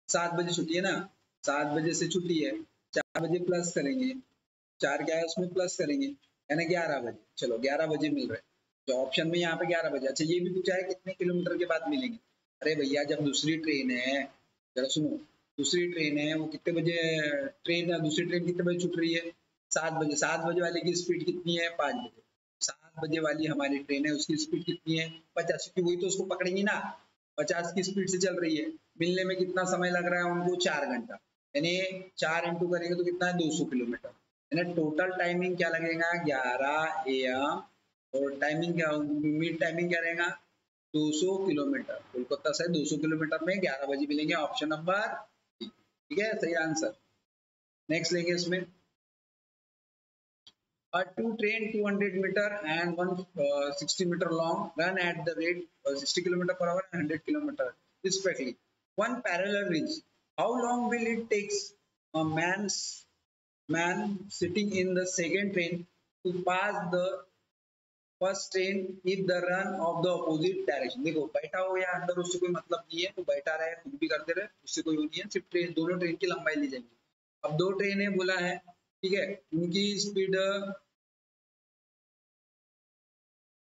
7 बजे छुट्टी है ना, 7 बजे से छुट्टी है, 4 बजे प्लस करेंगे, 4 क्या है उसमें प्लस करेंगे यानी 11 बजे, चलो 11 बजे मिल रहा है, जो ऑप्शन में यहाँ पे 11 बजे। अच्छा ये भी पूछा है कितने किलोमीटर के बाद मिलेंगे, अरे भैया जब दूसरी ट्रेन है, जरा सुनो, दूसरी ट्रेन है वो कितने बजे, दूसरी ट्रेन कितने बजे छूट रही है 7 बजे, 7 बजे वाले की स्पीड कितनी है 5 बजे, 7 बजे वाली हमारी ट्रेन है उसकी स्पीड कितनी है 50, क्योंकि वही तो उसको पकड़ेंगी ना, 50 की स्पीड से चल रही है, मिलने में कितना समय लग रहा है उनको 4 घंटा, यानी 4 इंटू करेंगे तो कितना है 200 किलोमीटर, यानी टोटल टाइमिंग क्या लगेगा 11 AM और टाइमिंग क्या, मिड टाइमिंग क्या रहेगा 200 किलोमीटर, कोलकाता से 200 किलोमीटर में 11 बजे मिलेंगे, ऑप्शन नंबर, ठीक है सही आंसर। नेक्स्ट लेंगे इसमें, A two train 200 meter and 160 meter long run at the rate 60 kilometer per hour and 100 kilometer respectively. One parallel reach. How long will it take a man sitting in the second train to pass the first train if the run of the opposite direction, देखो बैठा हो या अंदर उससे कोई मतलब नहीं है, तो बैठा रहे कुछ भी करते रहे उससे कोई नहीं है, सिर्फ ट्रेन दोनों ट्रेन की लंबाई ली जाएगी। अब 2 ट्रेनें बोला है, ठीक है, उनकी स्पीड,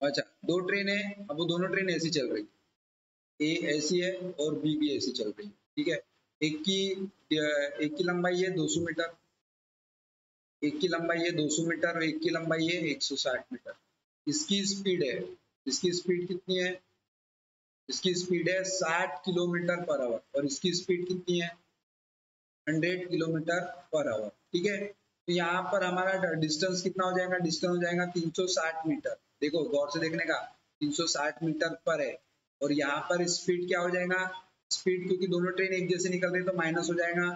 अच्छा 2 ट्रेन है, अब वो दोनों ट्रेन ऐसी चल रही, ए ऐसी है और बी भी ऐसी चल रही, ठीक है, एक की लंबाई है 200 मीटर, एक की लंबाई है 200 मीटर और एक की लंबाई है 160 मीटर, इसकी स्पीड है, इसकी स्पीड कितनी है, इसकी स्पीड है 60 किलोमीटर पर आवर और इसकी स्पीड कितनी है 100 किलोमीटर पर आवर, ठीक है, तो यहाँ पर हमारा डिस्टेंस कितना हो जाएगा, डिस्टेंस हो जाएगा 360 मीटर, देखो गौर से देखने का 360 मीटर पर है और यहाँ पर स्पीड क्या हो जाएगा, स्पीड क्योंकि दोनों ट्रेन एक जैसे निकल रही है तो माइनस हो जाएगा,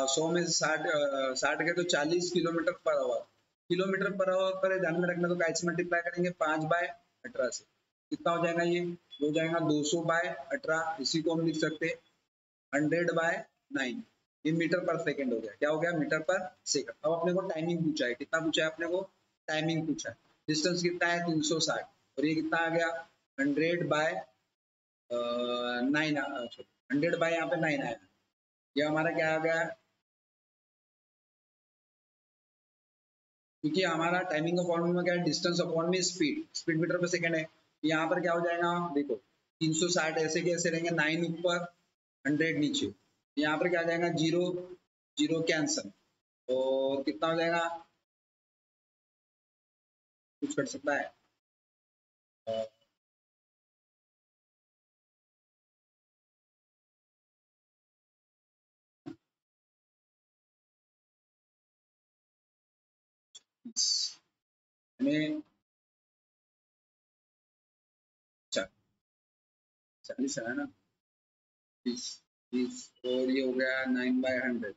100 में 60 गए तो 40 kilometre per our, kilometre per our पर ध्यान में रखना, तो कैसे मल्टीप्लाई करेंगे 5/18 से, कितना हो जाएगा, ये हो जाएगा 200/18, इसी को हम लिख सकते हैं 100/9। ये मीटर पर सेकंड हो गया। क्या हो गया, मीटर पर सेकंड। अब अपने को टाइमिंग पूछा है, कितना पूछा है अपने को, टाइमिंग पूछा है। डिस्टेंस कितना है 360, और ये कितना आ गया 100/9, 100 यहाँ पे 9 आया। ये हमारा क्या आ गया, क्योंकि हमारा टाइमिंग का फॉर्मूला क्या है, डिस्टेंस अपॉन में स्पीड, स्पीड मीटर पर सेकंड है। यहाँ पर क्या हो जाएगा, देखो 360 ऐसे कैसे रहेंगे, 9 ऊपर 100 नीचे, यहाँ पर क्या आ जाएगा, 0 0 कैंसल, और कितना हो जाएगा, कुछ कर सकता है, हमें 40 है ना, 20 और ये हो गया 9/100।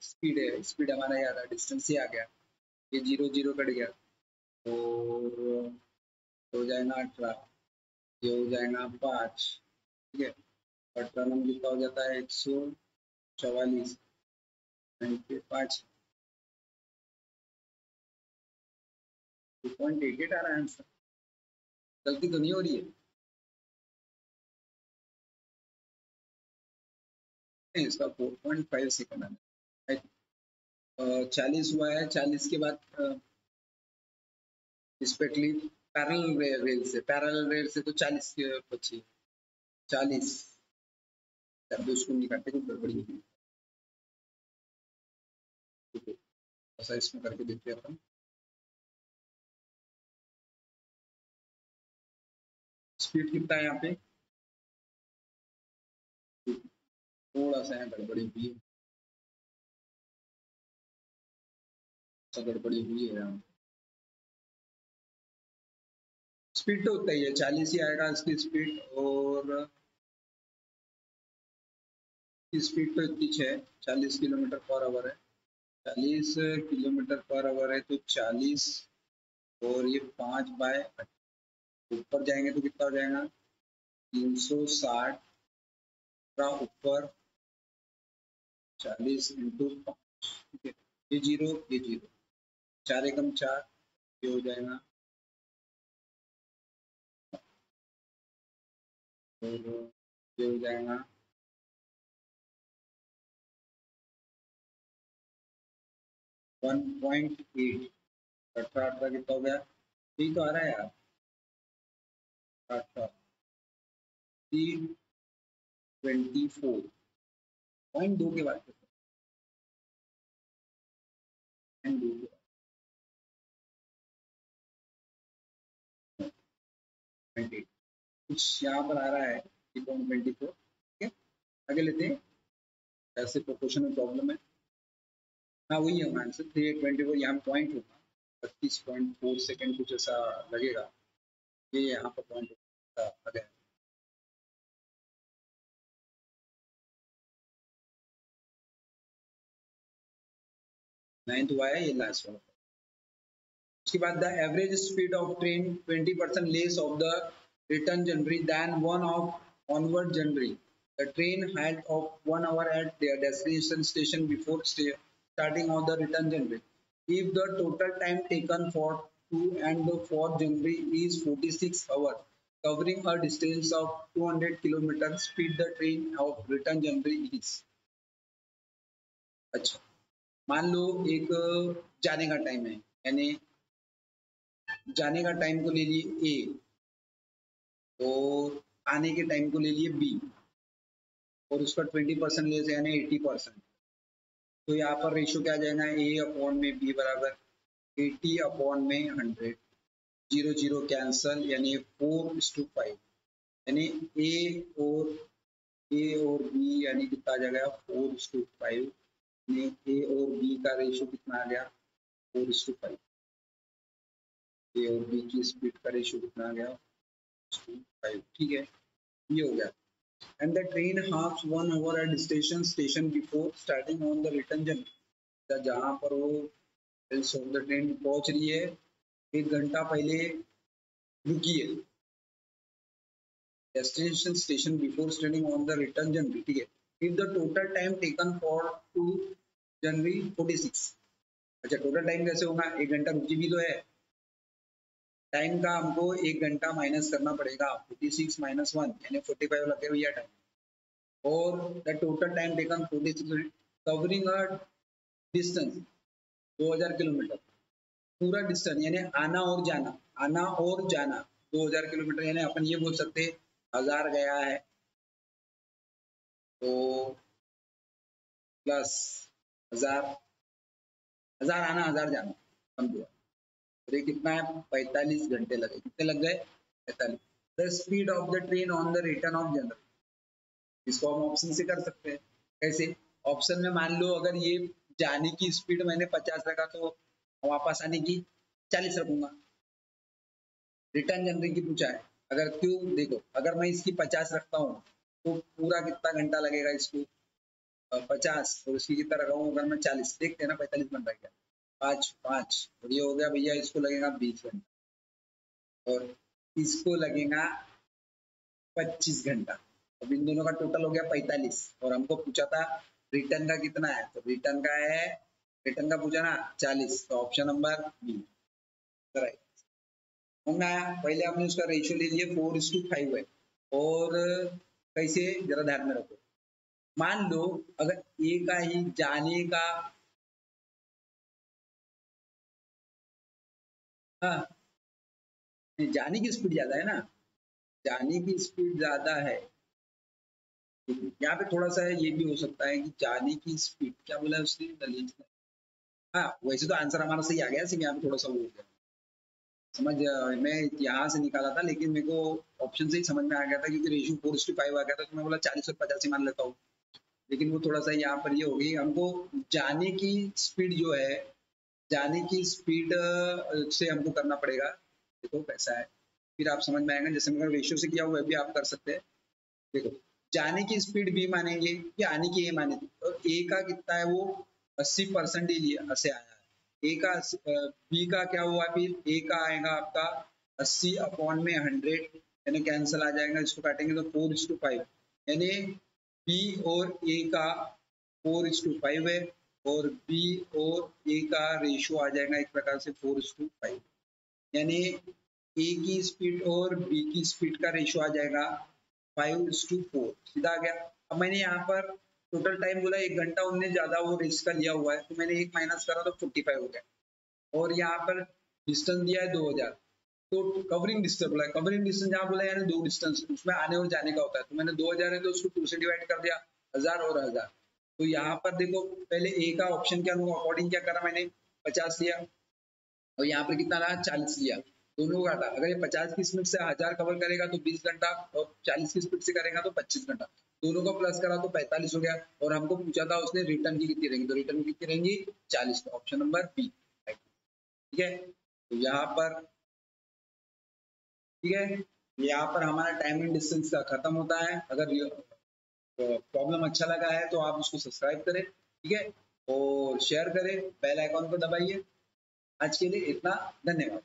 स्पीड है, स्पीड हमारा याद है, डिस्टेंस ही आ गया, ये 0 0 कट गया, और हो जाएगा 18, ये हो जाएगा 5, ठीक है। 18 में कितना हो जाता है 144, 5, 2.88 आ रहा है आंसर। गलती तो नहीं हो रही है, नहीं इसका 4.5 सेकंड है। 40 हुआ है, 40 के बाद रिस्पेक्टली पैरेलल रेल से तो 40 के बची, 40 जब उसको नहीं काटते कुछ गड़बड़ी होगी। ऐसा इसमें करके देखते हैं अपन, स्पीड कितना है यहाँ पे, थोड़ा सा यहाँ गड़बड़ी हुई है, गड़बड़ी हुई है यहाँ। स्पीड तो उतना ही है, 40 ही आएगा इसकी स्पीड, और स्पीड तो इतनी है 40 किलोमीटर पर आवर है, 40 किलोमीटर पर आवर है, तो 40 और ये 5/8, ऊपर जाएंगे तो कितना हो जाएगा 360 का ऊपर 40 इंटू 5, ठीक है। ये 0 ये 0, 4 एकम 4, ये हो जाएगा, और ये हो जाएगा 1.8, 18 कितना हो गया, यही तो आ रहा है यार, 24.2 के बाद कुछ यहाँ पर आ रहा है 3.24, ठीक है। आगे लेते हैं, ऐसे प्रोपोर्शन में प्रॉब्लम है, हाँ वही है आंसर 3.24, यहाँ पॉइंट होगा 32.4 सेकेंड कुछ ऐसा लगेगा, ये यहाँ पर पॉइंट आ गया। नाइन्थ हुआ है, ये लास्ट वाला। उसके बाद the average speed of train 20% less of the return journey then one of onward journey. The train had of 1 hour at their destination station before starting on the return journey. If the total time taken for to and the fourth journey is 46 hours, covering a distance of 200 kilometers, speed the train of return journey is। अच्छा, मान लो एक जाने का time है, यानी जाने का time को ले लिए ए, और आने के टाइम को ले लिए बी, और उसका 20% ले यानी 80%। तो यहाँ पर रेशियो क्या आ जाएगा, ए अपॉन में बी बराबर 80 अपॉन में 100, 0 0 कैंसल, यानी 4:5, यानी ए और बी यानी कितना आ जाएगा 4:5, यानी ए और बी का रेशियो कितना आ गया 4:5, ए और बी की स्पीड का रेशियो कितना आ गया 5, ठीक है, ये हो गया। And the train halts 1 hour at station before starting on the return journey। जहाँ पर वो ट्रेन पहुंच रही है 1 घंटा पहले रुकिए, destination station before standing on the return journey, ठीक है। If the total time taken for to January 46, अच्छा टोटल टाइम कैसे होगा, 1 घंटा रुकी भी तो है, टाइम का हमको 1 घंटा माइनस करना पड़ेगा, 46 माइनस 1 यानी 45 लगे भैया टाइम, और the total time taken 46 covering a distance 2000 kilometre, पूरा डिस्टेंस यानी आना और जाना, आना और जाना 2000 किलोमीटर, यानी अपन ये बोल सकते 1000 गया है तो प्लस 1000 आना 1000 जाना, समझो तो ये कितना है 45 घंटे लगे, कितने लग गए 45। The speed of the train on the return of general, इसको हम ऑप्शन से कर सकते हैं, कैसे, ऑप्शन में मान लो अगर ये जाने की स्पीड मैंने 50 रखा तो वापस आने की 40 रखूंगा, रिटर्न जनरल की पूछा है, अगर क्यों देखो अगर मैं इसकी 50 रखता हूँ तो पूरा कितना घंटा लगेगा इसको 50, और इसकी कितना रखा अगर मैं 40, देखते हैं ना 45 बन रहा है क्या, 5 5 और ये हो गया भैया, इसको लगेगा 20 घंटा और इसको लगेगा 25 घंटा, अब इन दोनों का टोटल हो गया 45, और हमको पूछा था रिटर्न का कितना है, तो रिटर्न का है, रिटर्न का पूछा ना 40, तो ऑप्शन नंबर बी राइट। हमने आया पहले आपने उसका रेशियो ले लिया 4:5 है, और कैसे जरा ध्यान में रखो, मान लो अगर ए का ही जाने का, हाँ जाने की स्पीड ज्यादा है ना, जाने की स्पीड ज्यादा है, यहाँ पे थोड़ा सा ये भी हो सकता है कि जाने की स्पीड क्या बोला है उसने दलील, हाँ वैसे तो आंसर हमारा सही आ गया, सिर्फ यहाँ पे थोड़ा सा वो हो गया, समझ मैं यहाँ से निकाला था लेकिन मेरे को ऑप्शन से ही समझ में आ गया था, क्योंकि रेशियो 4:5 आ गया था तो मैं बोला 40 और 50 ही मान लेता हूँ, लेकिन वो थोड़ा सा यहाँ पर ये हो गई, हमको जाने की स्पीड जो है, जाने की स्पीड से हमको करना पड़ेगा, देखो कैसा है फिर आप समझ में आएगा, जैसे मैंने रेशियो से किया हुआ भी आप कर सकते हैं। देखो जाने की स्पीड बी मानेंगे या आने की ए मानेंगे, और ए का कितना है वो 80% ही लिया से आया है, ए का बी का क्या हुआ, फिर ए का आएगा आपका 80/100 यानी कैंसिल आ जाएगा, इसको काटेंगे तो 4:5 यानी बी और ए का 4:5 है, और बी और ए का रेशियो आ जाएगा एक प्रकार से 4:5, यानी ए की स्पीड और बी की स्पीड का रेशियो आ जाएगा 5:4, सीधा आ गया। अब मैंने यहाँ पर टोटल टाइम बोला 1 घंटा, उनने ज्यादा वो रेस का लिया हुआ है तो मैंने 1 माइनस करा तो 45 हो गया, और यहाँ पर डिस्टेंस दिया है 2000, तो कवरिंग डिस्टेंस बोला है, कवरिंग डिस्टेंस जहाँ बोला यानी 2 डिस्टेंस उसमें आने और जाने का होता है, तो मैंने 2000 है तो उसको 2 से डिवाइड कर दिया, 1000 और 1000, तो यहाँ पर देखो पहले ए का ऑप्शन के अकॉर्डिंग क्या करा मैंने 50 लिया, और यहाँ पर कितना रहा 40 लिया, दोनों का था, अगर ये 50 की स्पीड से 1000 कवर करेगा तो 20 घंटा, और 40 की स्पीड से करेगा तो 25 घंटा, दोनों का प्लस करा तो 45 हो गया, और हमको पूछा था उसने रिटर्न की कितनी रहेंगी, तो रिटर्न की कितनी रहेंगी 40, तो ऑप्शन नंबर बी, ठीक है। तो यहाँ पर ठीक है, यहाँ पर हमारा टाइम एंड डिस्टेंस का खत्म होता है, अगर प्रॉब्लम अच्छा लगा है तो आप उसको सब्सक्राइब करें, ठीक है, और शेयर करें, बेल आइकॉन को दबाइए। आज के लिए इतना, धन्यवाद।